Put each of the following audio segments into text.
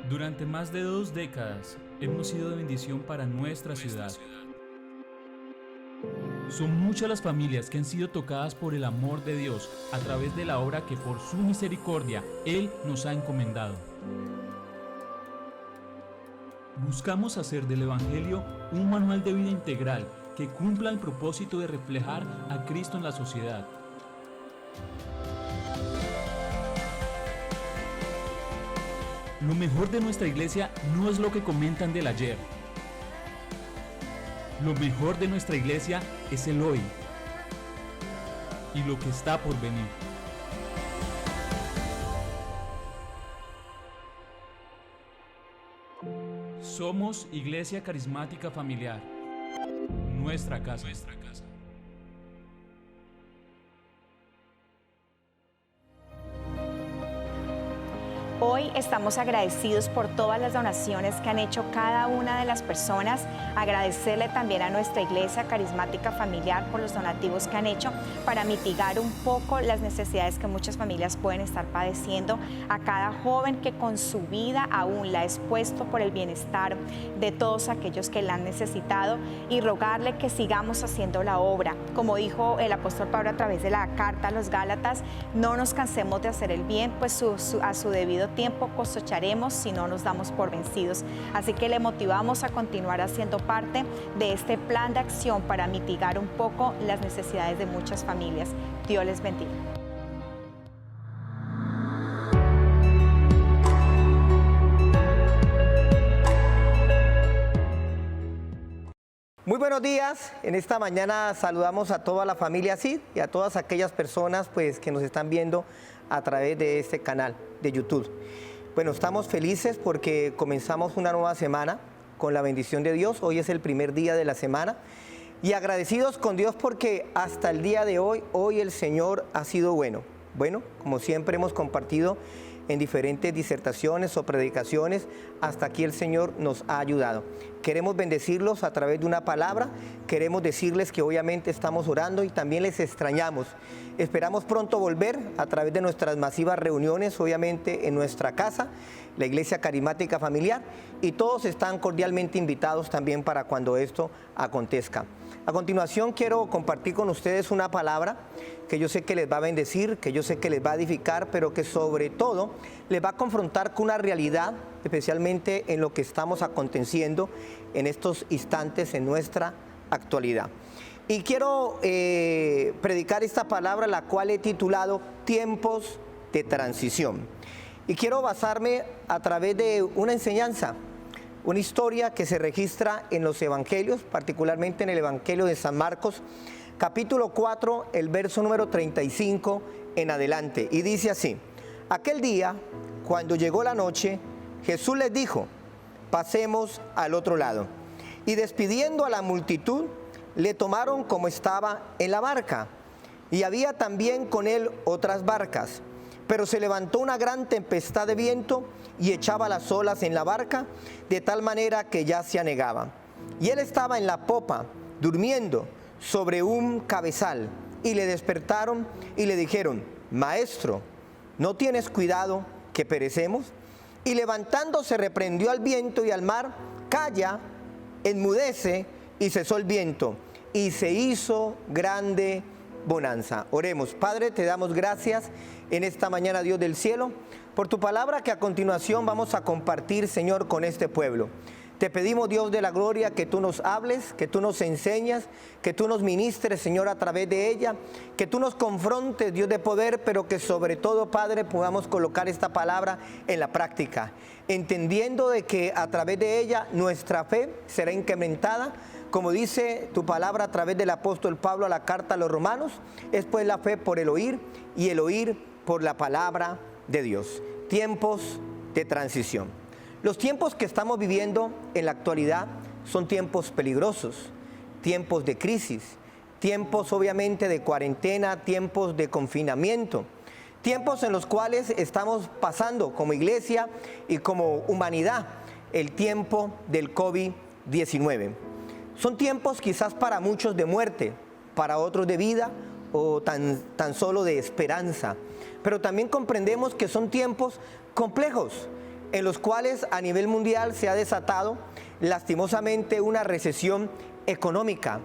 Durante más de 2 décadas hemos sido de bendición para nuestra ciudad. Son muchas las familias que han sido tocadas por el amor de Dios a través de la obra que por su misericordia Él nos ha encomendado. Buscamos hacer del Evangelio un manual de vida integral que cumpla el propósito de reflejar a Cristo en la sociedad. Lo mejor de nuestra iglesia no es lo que comentan del ayer. Lo mejor de nuestra iglesia es el hoy y lo que está por venir. Somos Iglesia Carismática Familiar. Nuestra casa. Hoy estamos agradecidos por todas las donaciones que han hecho cada una de las personas. Agradecerle también a nuestra Iglesia Carismática Familiar por los donativos que han hecho para mitigar un poco las necesidades que muchas familias pueden estar padeciendo. A cada joven que con su vida aún la ha expuesto por el bienestar de todos aquellos que la han necesitado, y rogarle que sigamos haciendo la obra. Como dijo el apóstol Pablo a través de la carta a los Gálatas, no nos cansemos de hacer el bien, pues a su debido tiempo cosecharemos si no nos damos por vencidos. Así que le motivamos a continuar haciendo parte de este plan de acción para mitigar un poco las necesidades de muchas familias. Dios les bendiga. Muy buenos días. En esta mañana saludamos a toda la familia CID y a todas aquellas personas que nos están viendo a través de este canal de YouTube. Bueno, estamos felices porque comenzamos una nueva semana con la bendición de Dios. Hoy es el primer día de la semana y agradecidos con Dios porque hasta el día de hoy el Señor ha sido bueno. Bueno, como siempre hemos compartido en diferentes disertaciones o predicaciones, hasta aquí el Señor nos ha ayudado. Queremos bendecirlos a través de una palabra, queremos decirles que obviamente estamos orando y también les extrañamos. Esperamos pronto volver a través de nuestras masivas reuniones, obviamente en nuestra casa, la Iglesia Carismática Familiar, y todos están cordialmente invitados también para cuando esto acontezca. A continuación quiero compartir con ustedes una palabra que yo sé que les va a bendecir, que yo sé que les va a edificar, pero que sobre todo les va a confrontar con una realidad, especialmente en lo que estamos aconteciendo en estos instantes en nuestra actualidad. Y quiero predicar esta palabra, la cual he titulado Tiempos de Transición. Y quiero basarme a través de una enseñanza, una historia que se registra en los evangelios, particularmente en el Evangelio de San Marcos, capítulo 4, el verso número 35 en adelante. Y dice así: aquel día, cuando llegó la noche, Jesús les dijo: pasemos al otro lado. Y despidiendo a la multitud, le tomaron como estaba en la barca. Y había también con él otras barcas. Pero se levantó una gran tempestad de viento y echaba las olas en la barca, de tal manera que ya se anegaba. Y él estaba en la popa, durmiendo sobre un cabezal. Y le despertaron y le dijeron: Maestro, ¿no tienes cuidado que perecemos? Y levantándose reprendió al viento y al mar: Calla, enmudece. Y cesó el viento, y se hizo grande bonanza. Oremos. Padre, te damos gracias en esta mañana, Dios del cielo, por tu palabra que a continuación vamos a compartir, Señor, con este pueblo. Te pedimos, Dios de la gloria, que tú nos hables, que tú nos enseñas, que tú nos ministres, Señor, a través de ella, que tú nos confrontes, Dios de poder, pero que sobre todo, Padre, podamos colocar esta palabra en la práctica, entendiendo de que a través de ella nuestra fe será incrementada. Como dice tu palabra a través del apóstol Pablo a la carta a los romanos, es pues la fe por el oír y el oír por la palabra de Dios. Tiempos de transición. Los tiempos que estamos viviendo en la actualidad son tiempos peligrosos, tiempos de crisis, tiempos obviamente de cuarentena, tiempos de confinamiento, tiempos en los cuales estamos pasando como iglesia y como humanidad el tiempo del COVID-19. Son tiempos quizás para muchos de muerte, para otros de vida o tan solo de esperanza. Pero también comprendemos que son tiempos complejos, en los cuales a nivel mundial se ha desatado lastimosamente una recesión económica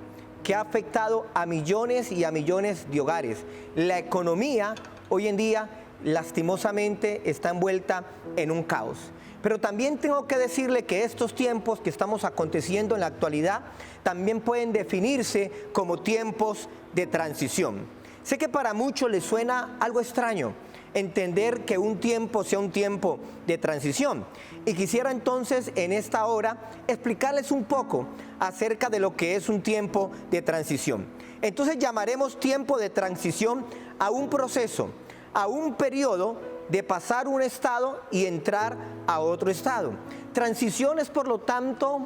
que ha afectado a millones y a millones de hogares. La economía hoy en día lastimosamente está envuelta en un caos. Pero también tengo que decirle que estos tiempos que estamos aconteciendo en la actualidad también pueden definirse como tiempos de transición. Sé que para muchos les suena algo extraño entender que un tiempo sea un tiempo de transición. Y quisiera entonces en esta hora explicarles un poco acerca de lo que es un tiempo de transición. Entonces llamaremos tiempo de transición a un proceso, a un periodo de pasar un estado y entrar a otro estado. Transición es, por lo tanto,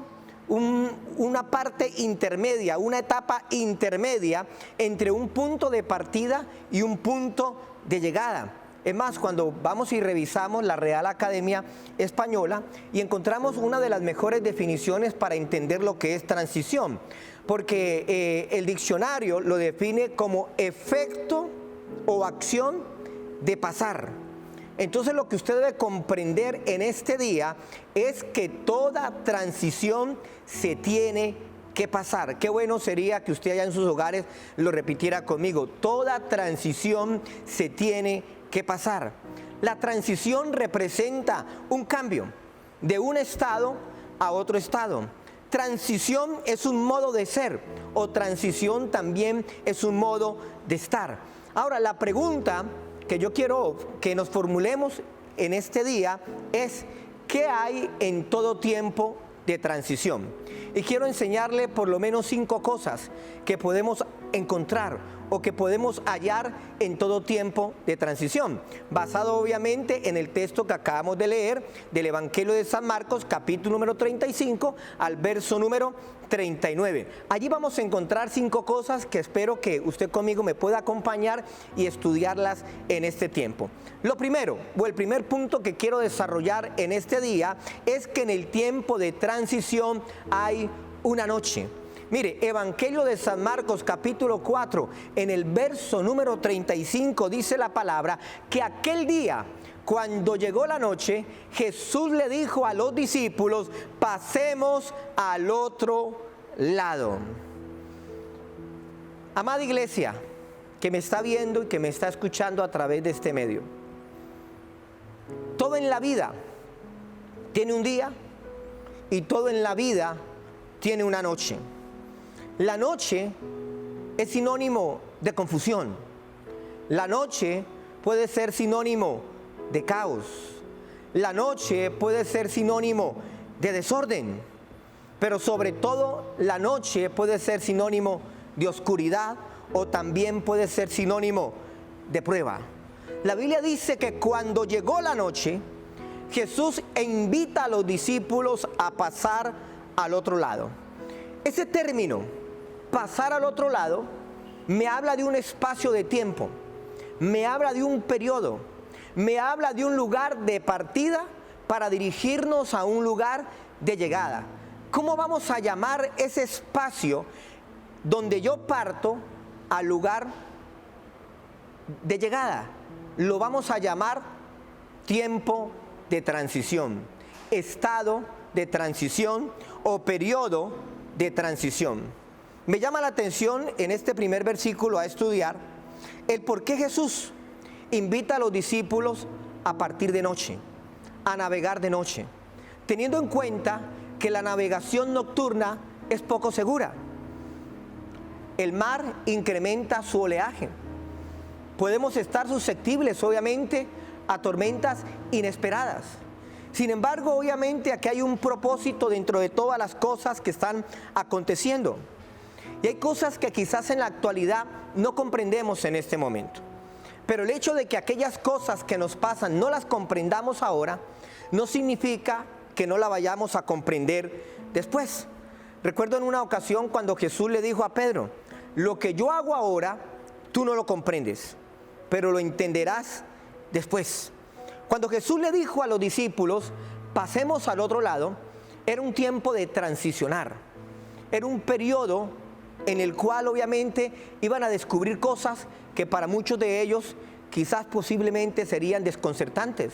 una parte intermedia, una etapa intermedia entre un punto de partida y un punto de llegada. Es más, cuando vamos y revisamos la Real Academia Española y encontramos una de las mejores definiciones para entender lo que es transición, porque el diccionario lo define como efecto o acción de pasar. Entonces lo que usted debe comprender en este día es que toda transición se tiene que pasar. Qué bueno sería que usted allá en sus hogares lo repitiera conmigo. Toda transición se tiene que pasar. La transición representa un cambio de un estado a otro estado. Transición es un modo de ser o transición también es un modo de estar. Ahora, la pregunta que yo quiero que nos formulemos en este día es: ¿qué hay en todo tiempo de transición? Y quiero enseñarle por lo menos 5 cosas que podemos encontrar o que podemos hallar en todo tiempo de transición, basado obviamente en el texto que acabamos de leer del Evangelio de San Marcos, capítulo número 35 al verso número 39. Allí vamos a encontrar 5 cosas que espero que usted conmigo me pueda acompañar y estudiarlas en este tiempo. Lo primero, o el primer punto que quiero desarrollar en este día, es que en el tiempo de transición hay una noche. Mire, Evangelio de San Marcos, capítulo 4, en el verso número 35, dice la palabra que aquel día, cuando llegó la noche, Jesús le dijo a los discípulos: pasemos al otro lado. Amada iglesia, que me está viendo y que me está escuchando a través de este medio, todo en la vida tiene un día y todo en la vida tiene una noche. La noche es sinónimo de confusión. La noche puede ser sinónimo de caos. La noche puede ser sinónimo de desorden. Pero sobre todo, la noche puede ser sinónimo de oscuridad o también puede ser sinónimo de prueba. La Biblia dice que cuando llegó la noche, Jesús invita a los discípulos a pasar al otro lado. Ese término, pasar al otro lado, me habla de un espacio de tiempo, me habla de un periodo, me habla de un lugar de partida para dirigirnos a un lugar de llegada. ¿Cómo vamos a llamar ese espacio donde yo parto al lugar de llegada? Lo vamos a llamar tiempo de transición, estado de transición o periodo de transición. Me llama la atención en este primer versículo a estudiar el por qué Jesús invita a los discípulos a partir de noche, a navegar de noche, teniendo en cuenta que la navegación nocturna es poco segura. El mar incrementa su oleaje. Podemos estar susceptibles, obviamente, a tormentas inesperadas. Sin embargo, obviamente, aquí hay un propósito dentro de todas las cosas que están aconteciendo. Y hay cosas que quizás en la actualidad no comprendemos en este momento. Pero el hecho de que aquellas cosas que nos pasan no las comprendamos ahora, no significa que no la vayamos a comprender después. Recuerdo en una ocasión cuando Jesús le dijo a Pedro: lo que yo hago ahora, tú no lo comprendes, pero lo entenderás después. Cuando Jesús le dijo a los discípulos: pasemos al otro lado, era un tiempo de transicionar. Era un periodo en el cual obviamente iban a descubrir cosas que para muchos de ellos quizás posiblemente serían desconcertantes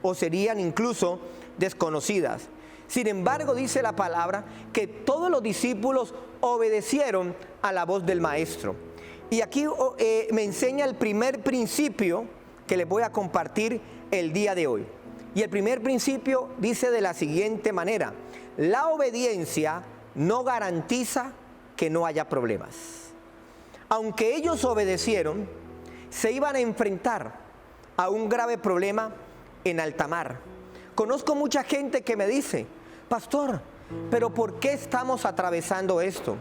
o serían incluso desconocidas. Sin embargo, dice la palabra que todos los discípulos obedecieron a la voz del Maestro. Y aquí me enseña el primer principio que les voy a compartir el día de hoy. Y el primer principio dice de la siguiente manera: la obediencia no garantiza que no haya problemas. Aunque ellos obedecieron, se iban a enfrentar a un grave problema en alta mar. Conozco mucha gente que me dice: pastor, pero ¿por qué estamos atravesando esto?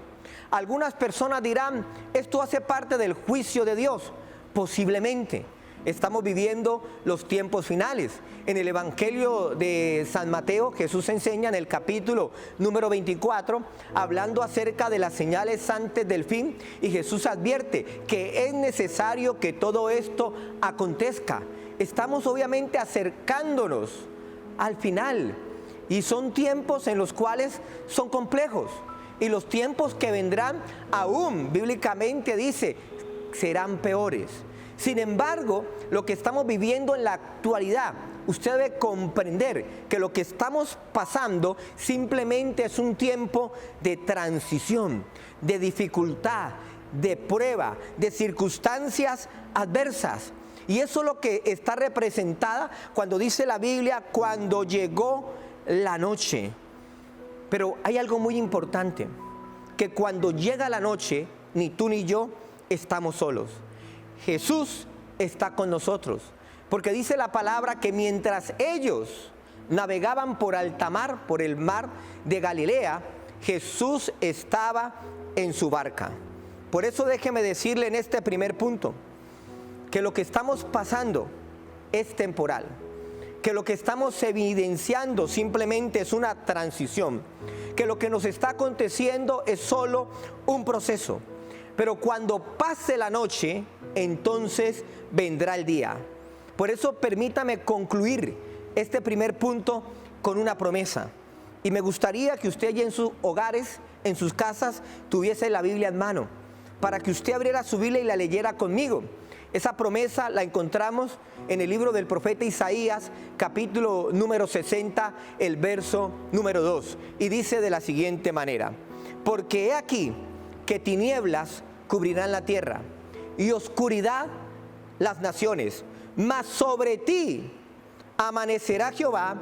Algunas personas dirán: esto hace parte del juicio de Dios. Posiblemente. Estamos viviendo los tiempos finales. En el Evangelio de San Mateo, Jesús enseña en el capítulo número 24, hablando acerca de las señales antes del fin, y Jesús advierte que es necesario que todo esto acontezca. Estamos obviamente acercándonos al final, y son tiempos en los cuales son complejos, y los tiempos que vendrán aún, bíblicamente dice, serán peores. Sin embargo, lo que estamos viviendo en la actualidad, usted debe comprender que lo que estamos pasando simplemente es un tiempo de transición, de dificultad, de prueba, de circunstancias adversas. Y eso es lo que está representada cuando dice la Biblia: cuando llegó la noche. Pero hay algo muy importante, que cuando llega la noche, ni tú ni yo estamos solos. Jesús está con nosotros, porque dice la palabra que mientras ellos navegaban por alta mar, por el mar de Galilea, Jesús estaba en su barca. Por eso déjeme decirle en este primer punto, que lo que estamos pasando es temporal, que lo que estamos evidenciando simplemente es una transición, que lo que nos está aconteciendo es solo un proceso. Pero cuando pase la noche, entonces vendrá el día. Por eso permítame concluir este primer punto con una promesa. Y me gustaría que usted allí en sus hogares, en sus casas, tuviese la Biblia en mano, para que usted abriera su Biblia y la leyera conmigo. Esa promesa la encontramos en el libro del profeta Isaías, capítulo número 60, el verso número 2. Y dice de la siguiente manera: porque he aquí que tinieblas cubrirán la tierra y oscuridad las naciones, mas sobre ti amanecerá Jehová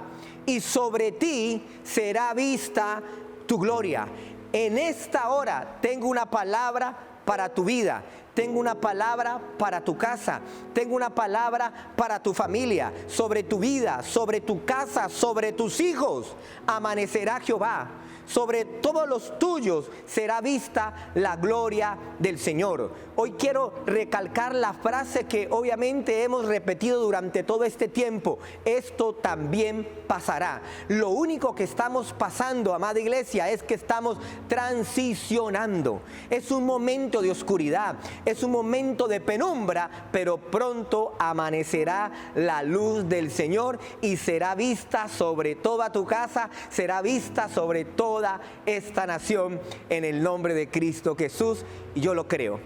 y sobre ti será vista tu gloria. En esta hora tengo una palabra para tu vida. Tengo una palabra para tu casa, tengo una palabra para tu familia, sobre tu vida, sobre tu casa, sobre tus hijos. Amanecerá Jehová, sobre todos los tuyos será vista la gloria del Señor. Hoy quiero recalcar la frase que obviamente hemos repetido durante todo este tiempo: esto también pasará. Lo único que estamos pasando, amada iglesia, es que estamos transicionando. Es un momento de oscuridad, es un momento de penumbra, pero pronto amanecerá la luz del Señor y será vista sobre toda tu casa, será vista sobre toda esta nación, en el nombre de Cristo Jesús, y yo lo creo.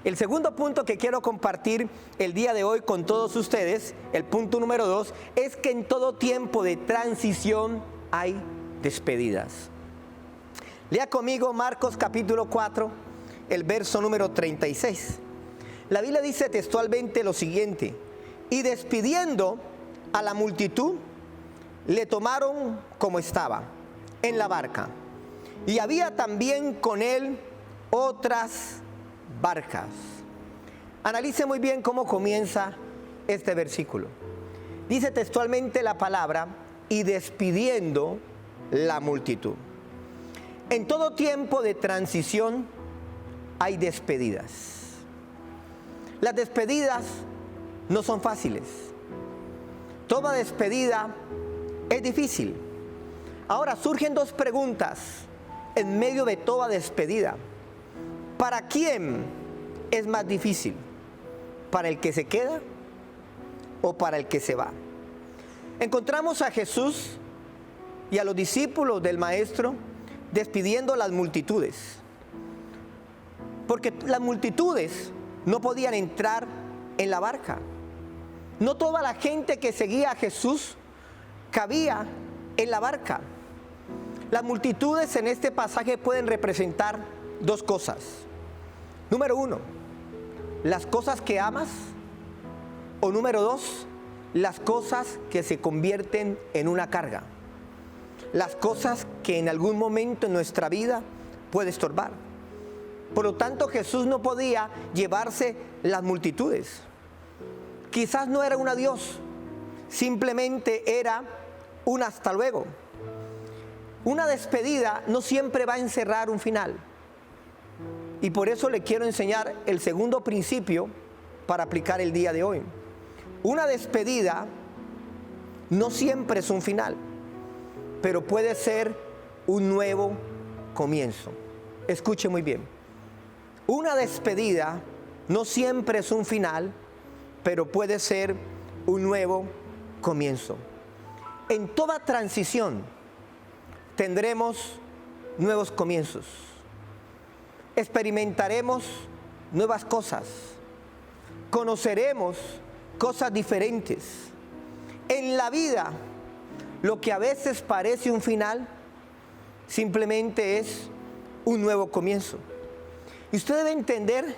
El segundo punto que quiero compartir el día de hoy con todos ustedes, el punto número 2, es que en todo tiempo de transición hay despedidas. Lea conmigo Marcos capítulo 4, el verso número 36. La Biblia dice textualmente lo siguiente: y despidiendo a la multitud, le tomaron como estaba, en la barca, y había también con él otras barcas. Analice muy bien cómo comienza este versículo. Dice textualmente la palabra: y despidiendo la multitud. En todo tiempo de transición hay despedidas. Las despedidas no son fáciles. Toda despedida es difícil. Ahora surgen dos preguntas en medio de toda despedida. ¿Para quién es más difícil? ¿Para el que se queda o para el que se va? Encontramos a Jesús y a los discípulos del Maestro despidiendo las multitudes, porque las multitudes no podían entrar en la barca. No toda la gente que seguía a Jesús cabía en la barca. Las multitudes en este pasaje pueden representar dos cosas. Número uno, las cosas que amas, o número dos, las cosas que se convierten en una carga. Las cosas que en algún momento en nuestra vida puede estorbar. Por lo tanto, Jesús no podía llevarse las multitudes. Quizás no era un adiós, simplemente era un hasta luego. Una despedida no siempre va a encerrar un final. Y por eso le quiero enseñar el segundo principio para aplicar el día de hoy. Una despedida no siempre es un final, pero puede ser un nuevo comienzo. Escuche muy bien. Una despedida no siempre es un final, pero puede ser un nuevo comienzo. En toda transición tendremos nuevos comienzos. Experimentaremos nuevas cosas. Conoceremos cosas diferentes. En la vida, lo que a veces parece un final, simplemente es un nuevo comienzo. Y usted debe entender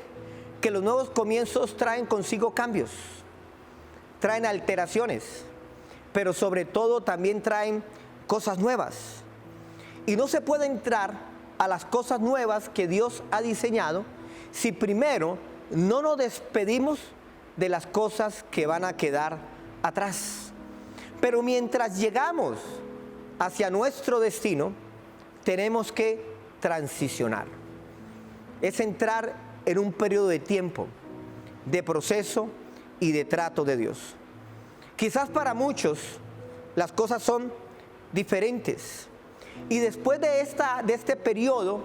que los nuevos comienzos traen consigo cambios, traen alteraciones, pero sobre todo también traen cosas nuevas. Y no se puede entrar a las cosas nuevas que Dios ha diseñado si primero no nos despedimos de las cosas que van a quedar atrás. Pero mientras llegamos hacia nuestro destino, tenemos que transicionar. Es entrar en un periodo de tiempo, de proceso y de trato de Dios. Quizás para muchos las cosas son diferentes. Y después de este periodo,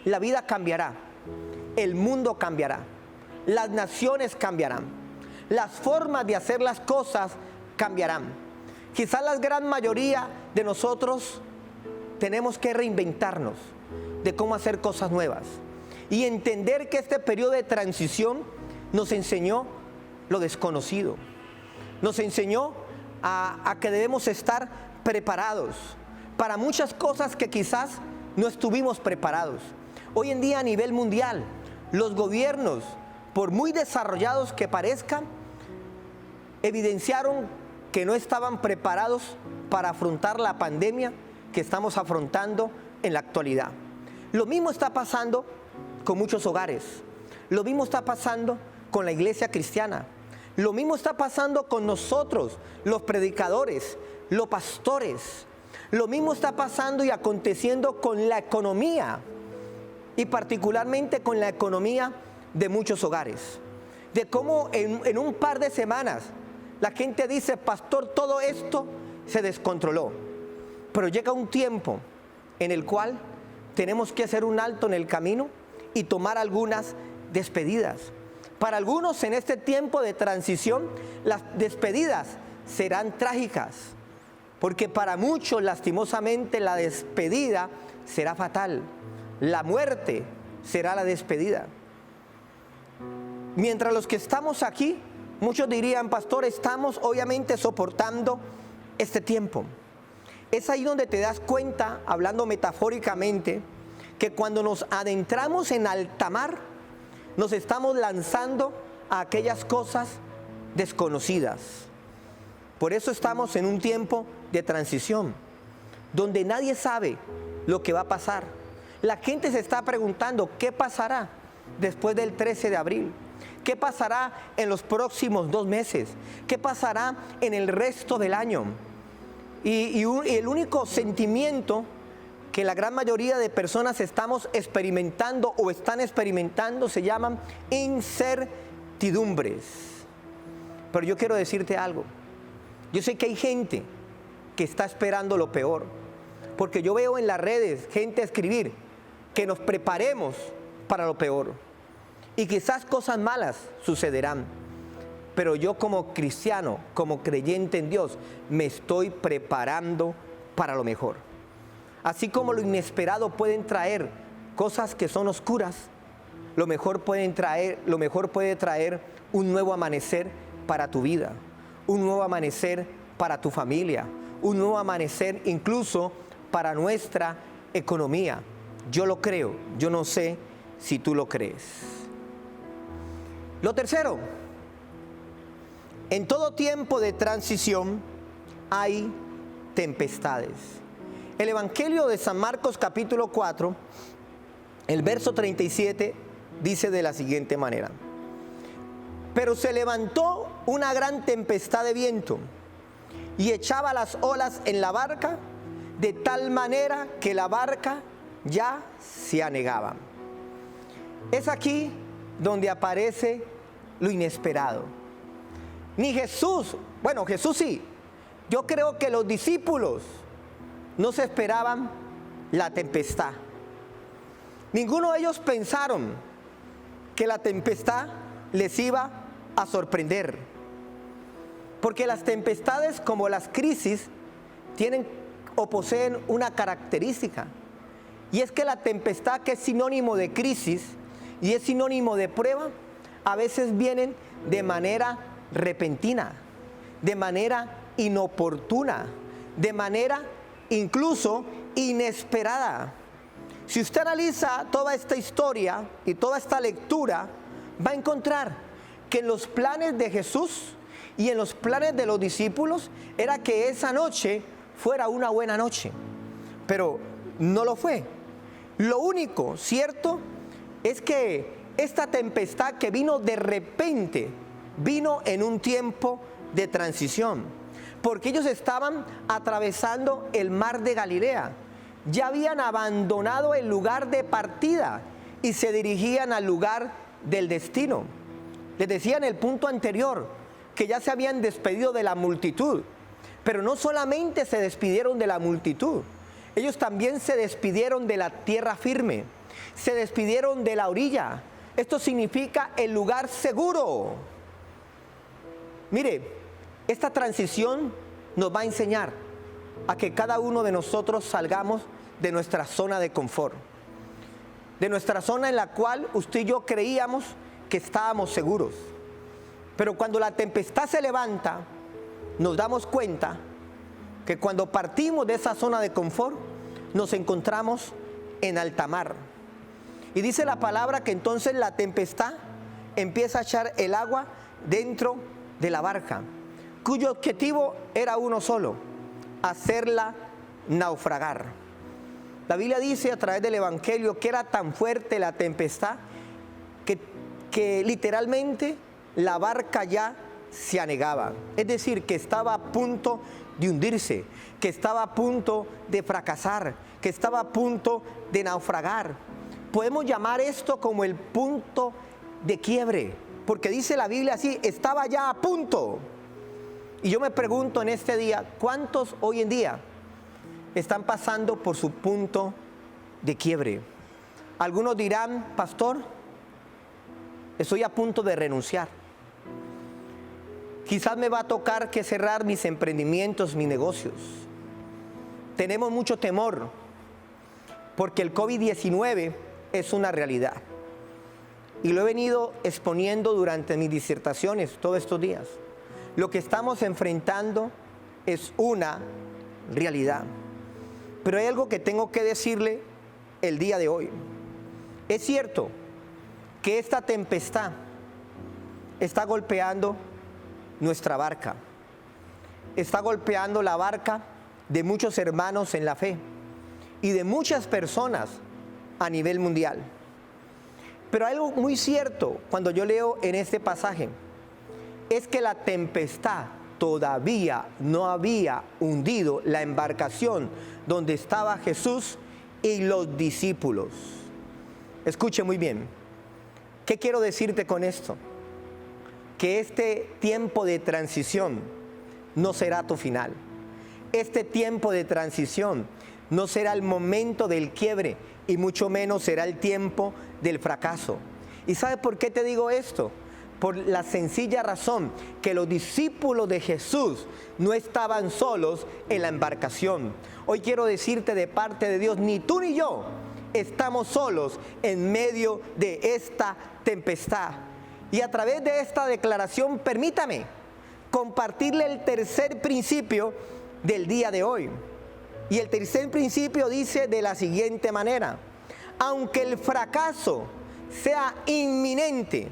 la vida cambiará, el mundo cambiará, las naciones cambiarán, las formas de hacer las cosas cambiarán. Quizás la gran mayoría de nosotros tenemos que reinventarnos de cómo hacer cosas nuevas y entender que este periodo de transición nos enseñó lo desconocido, nos enseñó a que debemos estar preparados para muchas cosas que quizás no estuvimos preparados. Hoy en día a nivel mundial, los gobiernos, por muy desarrollados que parezcan, evidenciaron que no estaban preparados para afrontar la pandemia que estamos afrontando en la actualidad. Lo mismo está pasando con muchos hogares, lo mismo está pasando con la iglesia cristiana, lo mismo está pasando con nosotros, los predicadores, los pastores. Lo mismo está pasando y aconteciendo con la economía y particularmente con la economía de muchos hogares. De cómo en un par de semanas la gente dice, pastor, todo esto se descontroló. Pero llega un tiempo en el cual tenemos que hacer un alto en el camino y tomar algunas despedidas. Para algunos en este tiempo de transición, las despedidas serán trágicas. Porque para muchos, lastimosamente, la despedida será fatal. La muerte será la despedida. Mientras los que estamos aquí, muchos dirían, pastor, estamos obviamente soportando este tiempo. Es ahí donde te das cuenta, hablando metafóricamente, que cuando nos adentramos en alta mar, nos estamos lanzando a aquellas cosas desconocidas. Por eso estamos en un tiempo de transición, donde nadie sabe lo que va a pasar. La gente se está preguntando, ¿qué pasará después del 13 de abril? ¿Qué pasará en los próximos 2 meses? ¿Qué pasará en el resto del año? Y el único sentimiento que la gran mayoría de personas estamos experimentando o están experimentando se llaman incertidumbres. Pero yo quiero decirte algo. Yo sé que hay gente que está esperando lo peor, porque yo veo en las redes gente escribir que nos preparemos para lo peor. Y quizás cosas malas sucederán, pero yo como cristiano, como creyente en Dios, me estoy preparando para lo mejor. Así como lo inesperado pueden traer cosas que son oscuras, lo mejor puede traer un nuevo amanecer para tu vida, un nuevo amanecer para tu familia, un nuevo amanecer incluso para nuestra economía. Yo lo creo, yo no sé si tú lo crees. Lo tercero, en todo tiempo de transición hay tempestades. El Evangelio de San Marcos capítulo 4, el verso 37 dice de la siguiente manera: pero se levantó una gran tempestad de viento y echaba las olas en la barca, de tal manera que la barca ya se anegaba. Es aquí donde aparece lo inesperado. Ni Jesús, bueno, Jesús sí, yo creo que los discípulos no se esperaban la tempestad. Ninguno de ellos pensaron que la tempestad les iba a sorprender. Porque las tempestades, como las crisis, tienen o poseen una característica. Y es que la tempestad, que es sinónimo de crisis y es sinónimo de prueba, a veces vienen de manera repentina, de manera inoportuna, de manera incluso inesperada. Si usted analiza toda esta historia y toda esta lectura, va a encontrar que en los planes de Jesús y en los planes de los discípulos era que esa noche fuera una buena noche, pero no lo fue. Lo único cierto es que esta tempestad que vino de repente, vino en un tiempo de transición, porque ellos estaban atravesando el mar de Galilea. Ya habían abandonado el lugar de partida y se dirigían al lugar del destino. Les decía en el punto anterior que ya se habían despedido de la multitud, pero no solamente se despidieron de la multitud, ellos también se despidieron de la tierra firme, se despidieron de la orilla. Esto significa el lugar seguro. Mire, esta transición nos va a enseñar a que cada uno de nosotros salgamos de nuestra zona de confort, de nuestra zona en la cual usted y yo creíamos que estábamos seguros. Pero cuando la tempestad se levanta, nos damos cuenta que cuando partimos de esa zona de confort, nos encontramos en alta mar. Y dice la palabra que entonces la tempestad empieza a echar el agua dentro de la barca, cuyo objetivo era uno solo: hacerla naufragar. La Biblia dice a través del Evangelio que era tan fuerte la tempestad que literalmente la barca ya se anegaba. Es decir, que estaba a punto de hundirse, que estaba a punto de fracasar, que estaba a punto de naufragar. Podemos llamar esto como el punto de quiebre, porque dice la Biblia así: estaba ya a punto. Y yo me pregunto en este día, ¿cuántos hoy en día están pasando por su punto de quiebre? Algunos dirán: pastor, estoy a punto de renunciar. Quizás me va a tocar que cerrar mis emprendimientos, mis negocios. Tenemos mucho temor porque el COVID-19 es una realidad. Y lo he venido exponiendo durante mis disertaciones todos estos días. Lo que estamos enfrentando es una realidad. Pero hay algo que tengo que decirle el día de hoy. Es cierto que esta tempestad está golpeando nuestra barca, está golpeando la barca de muchos hermanos en la fe y de muchas personas a nivel mundial. Pero hay algo muy cierto cuando yo leo en este pasaje, es que la tempestad todavía no había hundido la embarcación donde estaba Jesús y los discípulos. Escuche muy bien, ¿qué quiero decirte con esto? Que este tiempo de transición no será tu final. Este tiempo de transición no será el momento del quiebre y mucho menos será el tiempo del fracaso. ¿Y sabe por qué te digo esto? Por la sencilla razón que los discípulos de Jesús no estaban solos en la embarcación. Hoy quiero decirte de parte de Dios, ni tú ni yo estamos solos en medio de esta tempestad. Y a través de esta declaración, permítame compartirle el tercer principio del día de hoy. Y el tercer principio dice de la siguiente manera: aunque el fracaso sea inminente,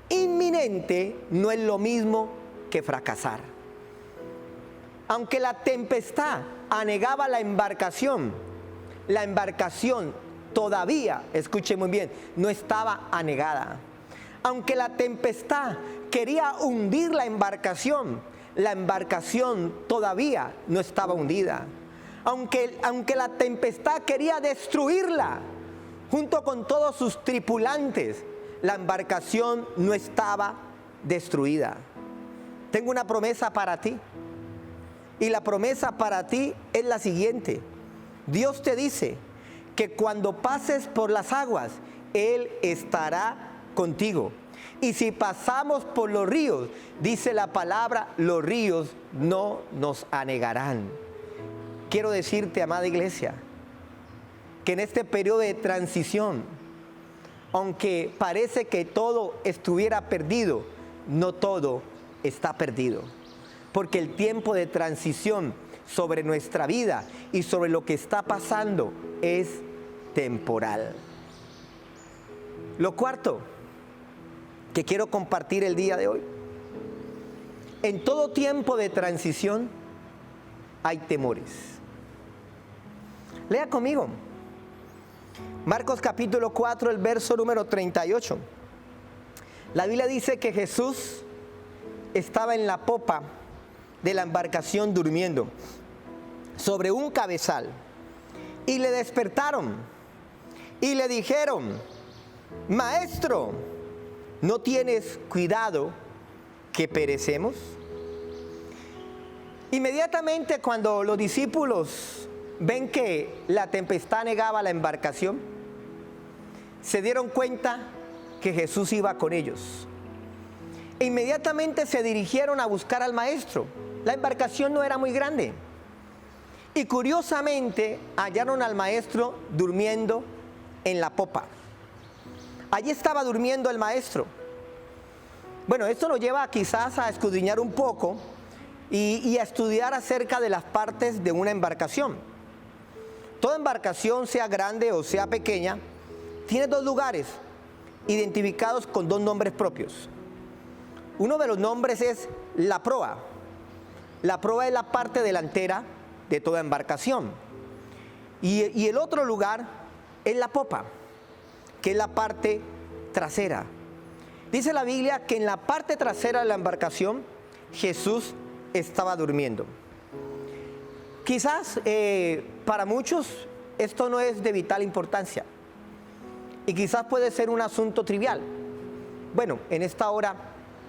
inminente no es lo mismo que fracasar. Aunque la tempestad anegaba la embarcación todavía, escuche muy bien, no estaba anegada. Aunque la tempestad quería hundir la embarcación todavía no estaba hundida. Aunque la tempestad quería destruirla junto con todos sus tripulantes, la embarcación no estaba destruida. Tengo una promesa para ti. Y la promesa para ti es la siguiente: Dios te dice que cuando pases por las aguas, Él estará contigo. Y si pasamos por los ríos, dice la palabra, los ríos no nos anegarán. Quiero decirte, amada iglesia, que en este periodo de transición, aunque parece que todo estuviera perdido, no todo está perdido. Porque el tiempo de transición sobre nuestra vida y sobre lo que está pasando es temporal. Lo cuarto que quiero compartir el día de hoy: en todo tiempo de transición hay temores. Lea conmigo Marcos capítulo 4, el verso número 38. La Biblia dice que Jesús estaba en la popa de la embarcación durmiendo sobre un cabezal, y le despertaron y le dijeron: Maestro, ¿no tienes cuidado que perecemos? Inmediatamente, cuando los discípulos ven que la tempestad negaba la embarcación, se dieron cuenta que Jesús iba con ellos. E inmediatamente se dirigieron a buscar al maestro. La embarcación no era muy grande. Y curiosamente hallaron al maestro durmiendo en la popa. Allí estaba durmiendo el maestro. Bueno, esto lo lleva quizás a escudriñar un poco y a estudiar acerca de las partes de una embarcación. Toda embarcación, sea grande o sea pequeña, tiene dos lugares identificados con dos nombres propios. Uno de los nombres es la proa. La proa es la parte delantera de toda embarcación. Y el otro lugar es la popa, que es la parte trasera. Dice la Biblia que en la parte trasera de la embarcación Jesús estaba durmiendo. Quizás para muchos esto no es de vital importancia y quizás puede ser un asunto trivial. Bueno, en esta hora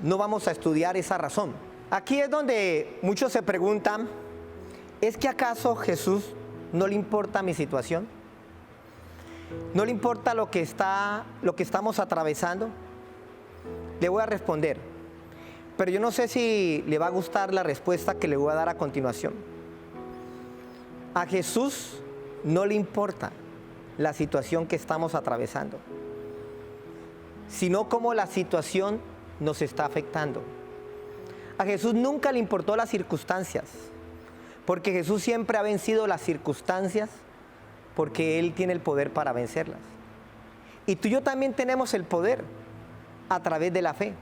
no vamos a estudiar esa razón. Aquí es donde muchos se preguntan: ¿es que acaso Jesús no le importa mi situación? ¿No le importa lo que estamos atravesando? Le voy a responder, pero yo no sé si le va a gustar la respuesta que le voy a dar a continuación. A Jesús no le importa la situación que estamos atravesando, sino cómo la situación nos está afectando. A Jesús nunca le importó las circunstancias, porque Jesús siempre ha vencido las circunstancias, porque Él tiene el poder para vencerlas. Y tú y yo también tenemos el poder a través de la fe.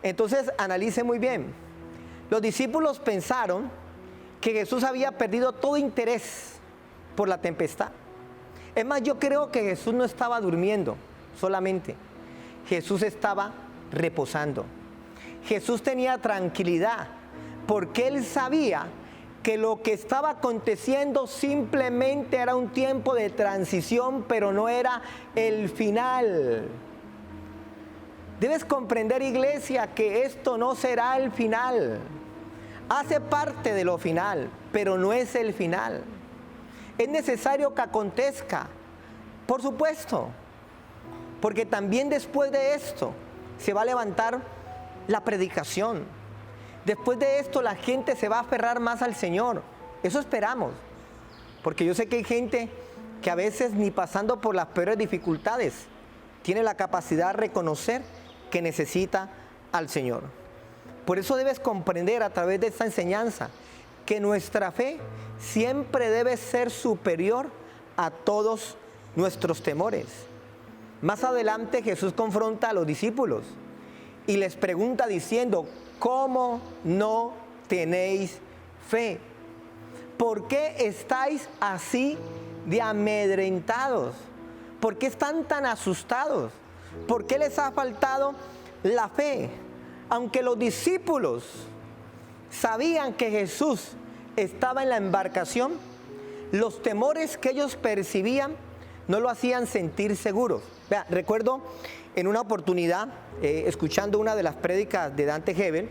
Entonces, analice muy bien. Los discípulos pensaron que Jesús había perdido todo interés por la tempestad. Es más, yo creo que Jesús no estaba durmiendo solamente. Jesús estaba reposando. Jesús tenía tranquilidad porque Él sabía que lo que estaba aconteciendo simplemente era un tiempo de transición, pero no era el final. Debes comprender, iglesia, que esto no será el final. Hace parte de lo final, pero no es el final. Es necesario que acontezca, por supuesto, porque también después de esto se va a levantar la predicación. Después de esto la gente se va a aferrar más al Señor. Eso esperamos, porque yo sé que hay gente que a veces ni pasando por las peores dificultades tiene la capacidad de reconocer que necesita al Señor. Por eso debes comprender a través de esta enseñanza que nuestra fe siempre debe ser superior a todos nuestros temores. Más adelante Jesús confronta a los discípulos y les pregunta diciendo: ¿cómo no tenéis fe? ¿Por qué estáis así de amedrentados? ¿Por qué están tan asustados? ¿Por qué les ha faltado la fe? Aunque los discípulos sabían que Jesús estaba en la embarcación, los temores que ellos percibían no lo hacían sentir seguros. Vea, recuerdo en una oportunidad, escuchando una de las prédicas de Dante Gebel,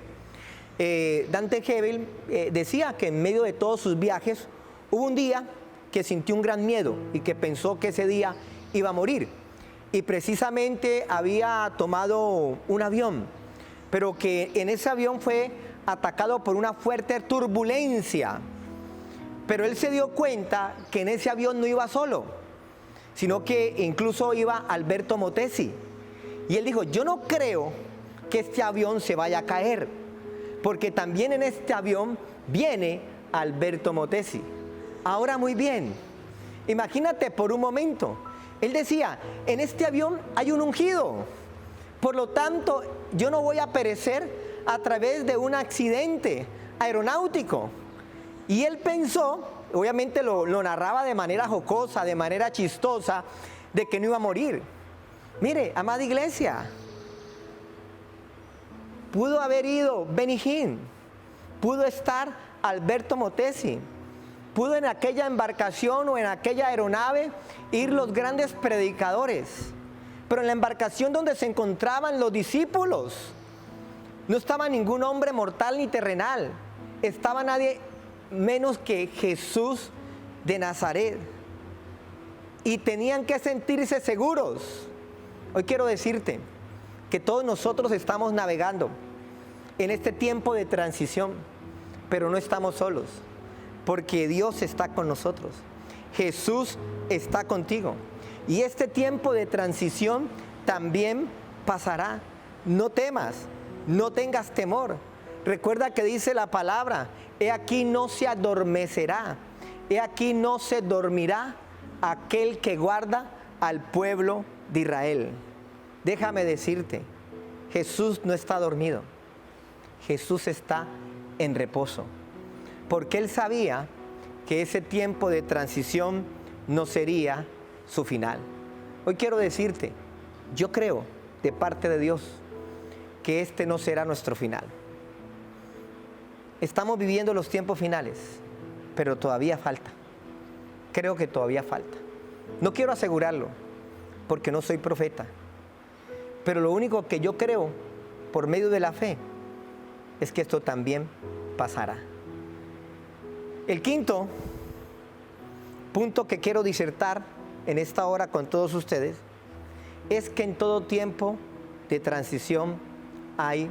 decía que en medio de todos sus viajes hubo un día que sintió un gran miedo y que pensó que ese día iba a morir. Y precisamente había tomado un avión, pero que en ese avión fue atacado por una fuerte turbulencia. Pero él se dio cuenta que en ese avión no iba solo, sino que incluso iba Alberto Motesi. Y él dijo: yo no creo que este avión se vaya a caer, porque también en este avión viene Alberto Motesi. Ahora, muy bien, imagínate por un momento, él decía: en este avión hay un ungido, por lo tanto yo no voy a perecer a través de un accidente aeronáutico. Y él pensó, obviamente lo narraba de manera jocosa, de manera chistosa, de que no iba a morir. Mire, amada iglesia, pudo haber ido Benny Hinn, pudo estar Alberto Motesi, pudo en aquella embarcación o en aquella aeronave ir los grandes predicadores, pero en la embarcación donde se encontraban los discípulos no estaba ningún hombre mortal ni terrenal, estaba nadie menos que Jesús de Nazaret, y tenían que sentirse seguros. Hoy quiero decirte que todos nosotros estamos navegando en este tiempo de transición, pero no estamos solos, porque Dios está con nosotros. Jesús está contigo. Y este tiempo de transición también pasará. No temas, no tengas temor. Recuerda que dice la palabra: he aquí no se adormecerá, he aquí no se dormirá aquel que guarda al pueblo de Israel. Déjame decirte, Jesús no está dormido, Jesús está en reposo, porque Él sabía que ese tiempo de transición no sería su final. Hoy quiero decirte, yo creo de parte de Dios que este no será nuestro final. Estamos viviendo los tiempos finales, pero todavía falta. Creo que todavía falta. No quiero asegurarlo, porque no soy profeta, pero lo único que yo creo por medio de la fe es que esto también pasará. El quinto punto que quiero disertar en esta hora con todos ustedes es que en todo tiempo de transición hay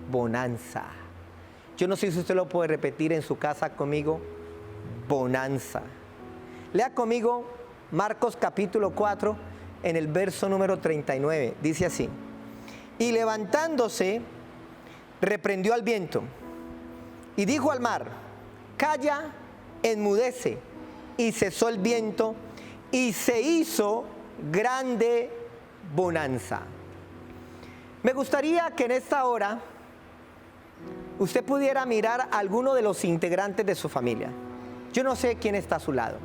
bonanza. Yo no sé si usted lo puede repetir en su casa conmigo: bonanza. Lea conmigo Marcos capítulo 4 en el verso número 39. Dice así: y levantándose, reprendió al viento y dijo al mar: calla, enmudece. Y cesó el viento y se hizo grande bonanza. Me gustaría que en esta hora usted pudiera mirar a alguno de los integrantes de su familia. Yo no sé quién está a su lado.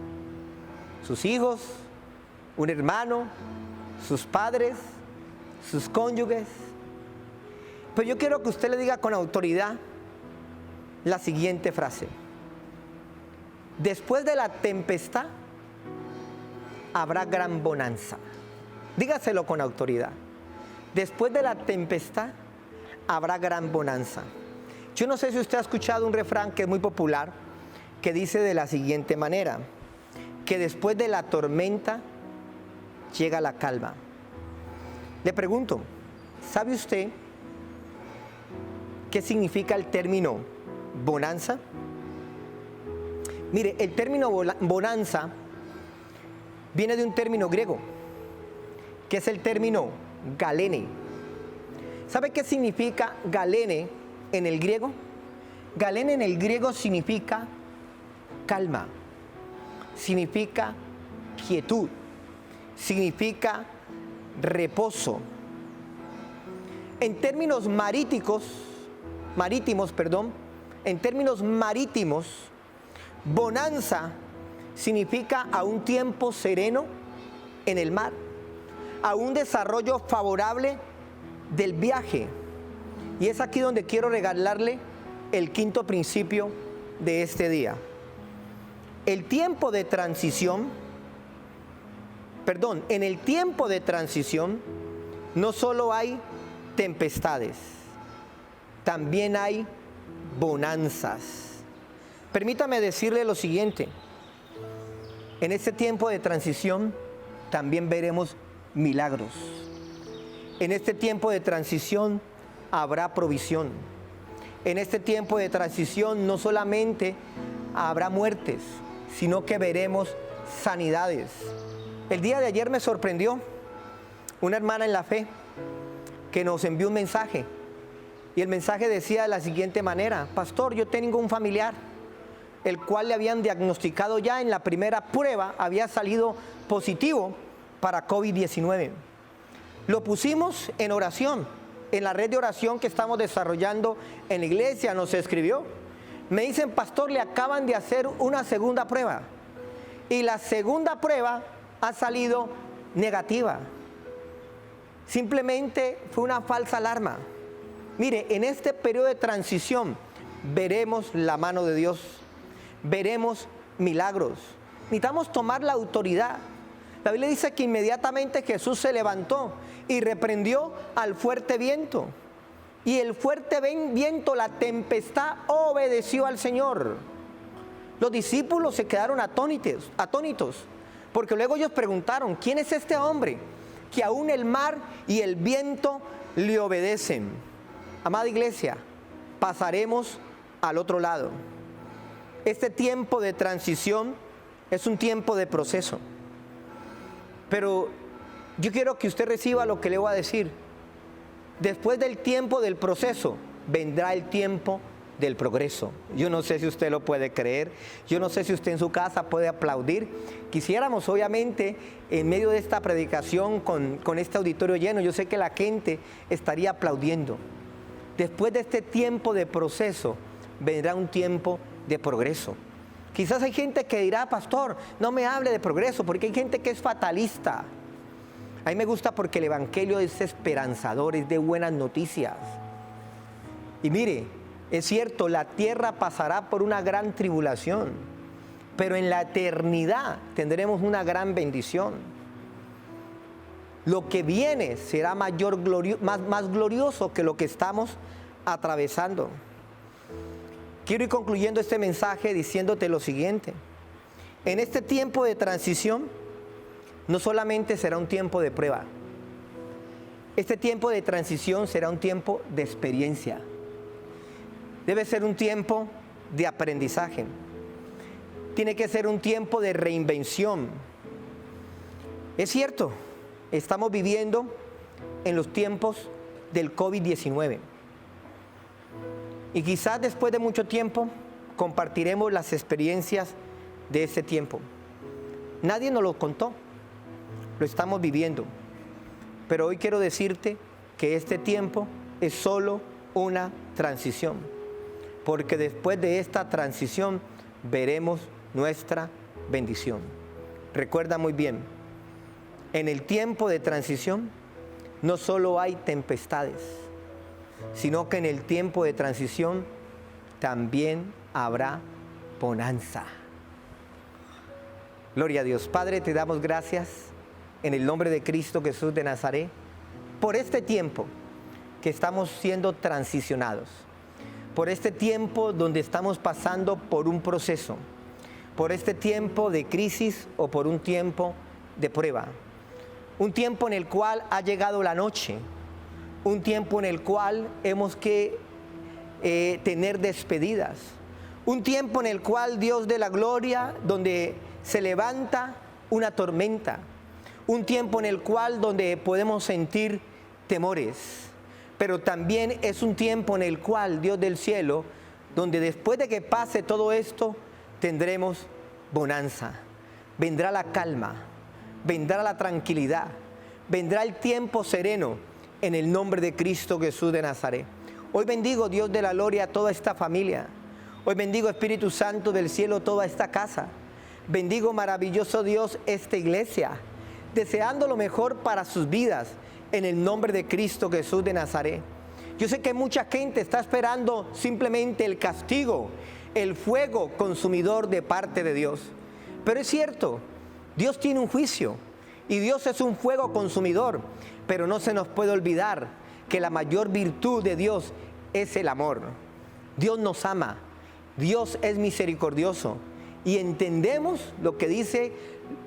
Sus hijos, un hermano, sus padres, sus cónyuges. Pero yo quiero que usted le diga con autoridad la siguiente frase: después de la tempestad habrá gran bonanza. Dígaselo con autoridad: después de la tempestad habrá gran bonanza. Yo no sé si usted ha escuchado un refrán que es muy popular, que dice de la siguiente manera: que después de la tormenta llega la calma. Le pregunto, ¿sabe usted qué significa el término bonanza? Mire, el término bonanza viene de un término griego, que es el término galene. ¿Sabe qué significa galene en el griego? Galene en el griego significa calma, significa quietud, significa reposo. En términos marítimos, bonanza significa a un tiempo sereno en el mar, a un desarrollo favorable del viaje. Y es aquí donde quiero regalarle el quinto principio de este día. En el tiempo de transición no solo hay tempestades, también hay bonanzas. Permítame decirle lo siguiente: en este tiempo de transición también veremos milagros. En este tiempo de transición habrá provisión. En este tiempo de transición no solamente habrá muertes, sino que veremos sanidades. El día de ayer me sorprendió una hermana en la fe que nos envió un mensaje. Y el mensaje decía de la siguiente manera: pastor, yo tengo un familiar, el cual le habían diagnosticado ya en la primera prueba, había salido positivo para COVID-19. Lo pusimos en oración, en la red de oración que estamos desarrollando en la iglesia. Nos escribió, me dicen: pastor, le acaban de hacer una segunda prueba y la segunda prueba ha salido negativa. Simplemente fue una falsa alarma. Mire, en este periodo de transición veremos la mano de Dios, veremos milagros. Necesitamos tomar la autoridad. La Biblia dice que inmediatamente Jesús se levantó y reprendió al fuerte viento. Y el fuerte viento, la tempestad, obedeció al Señor. Los discípulos se quedaron atónitos, porque luego ellos preguntaron: ¿quién es este hombre que aún el mar y el viento le obedecen? Amada iglesia, pasaremos al otro lado. Este tiempo de transición es un tiempo de proceso. Pero yo quiero que usted reciba lo que le voy a decir. Después del tiempo del proceso, vendrá el tiempo del progreso. Yo no sé si usted lo puede creer. Yo no sé si usted en su casa puede aplaudir. Quisiéramos, obviamente, en medio de esta predicación, con este auditorio lleno, yo sé que la gente estaría aplaudiendo. Después de este tiempo de proceso, vendrá un tiempo de progreso. Quizás hay gente que dirá: pastor, no me hable de progreso, porque hay gente que es fatalista. A mí me gusta porque el evangelio es esperanzador, es de buenas noticias. Y mire, es cierto, la tierra pasará por una gran tribulación, pero en la eternidad tendremos una gran bendición. Lo que viene será más glorioso que lo que estamos atravesando. Quiero ir concluyendo este mensaje diciéndote lo siguiente: en este tiempo de transición no solamente será un tiempo de prueba, este tiempo de transición será un tiempo de experiencia. Debe ser un tiempo de aprendizaje. Tiene que ser un tiempo de reinvención. Es cierto, estamos viviendo en los tiempos del COVID-19. Y quizás después de mucho tiempo compartiremos las experiencias de ese tiempo. Nadie nos lo contó, lo estamos viviendo. Pero hoy quiero decirte que este tiempo es solo una transición, porque después de esta transición veremos nuestra bendición. Recuerda muy bien, en el tiempo de transición no solo hay tempestades, sino que en el tiempo de transición también habrá bonanza. Gloria a Dios. Padre, te damos gracias en el nombre de Cristo Jesús de Nazaret por este tiempo que estamos siendo transicionados, por este tiempo donde estamos pasando por un proceso, por este tiempo de crisis o por un tiempo de prueba, un tiempo en el cual ha llegado la noche, un tiempo en el cual hemos que tener despedidas, un tiempo en el cual, Dios de la gloria, donde se levanta una tormenta, un tiempo en el cual donde podemos sentir temores, pero también es un tiempo en el cual, Dios del cielo, donde después de que pase todo esto, tendremos bonanza, vendrá la calma, vendrá la tranquilidad, vendrá el tiempo sereno en el nombre de Cristo Jesús de Nazaret. Hoy bendigo, Dios de la gloria, a toda esta familia. Hoy bendigo, Espíritu Santo del cielo, toda esta casa. Bendigo, maravilloso Dios, esta iglesia, deseando lo mejor para sus vidas en el nombre de Cristo Jesús de Nazaret. Yo sé que mucha gente está esperando simplemente el castigo, el fuego consumidor de parte de Dios. Pero es cierto, Dios tiene un juicio y Dios es un fuego consumidor, pero no se nos puede olvidar que la mayor virtud de Dios es el amor. Dios nos ama, Dios es misericordioso y entendemos lo que dice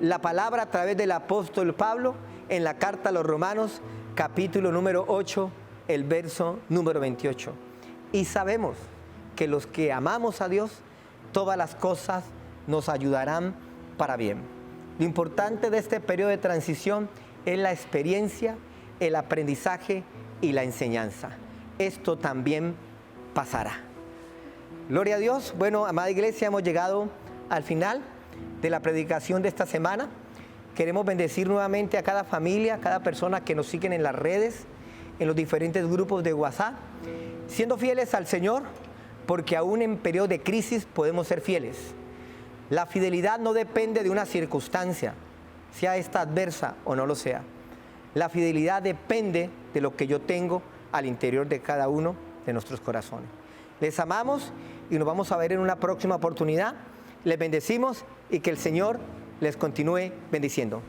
la palabra a través del apóstol Pablo en la carta a los Romanos, capítulo número 8, el verso número 28. Y sabemos que los que amamos a Dios, todas las cosas nos ayudarán para bien. Lo importante de este periodo de transición es la experiencia, el aprendizaje y la enseñanza. Esto también pasará. Gloria a Dios. Bueno, amada iglesia, hemos llegado al final de la predicación de esta semana. Queremos bendecir nuevamente a cada familia, a cada persona que nos siguen en las redes, en los diferentes grupos de WhatsApp, siendo fieles al Señor, porque aún en periodo de crisis podemos ser fieles. La fidelidad no depende de una circunstancia, sea esta adversa o no lo sea. La fidelidad depende de lo que yo tengo al interior de cada uno de nuestros corazones. Les amamos y nos vamos a ver en una próxima oportunidad. Les bendecimos y que el Señor les continúe bendiciendo.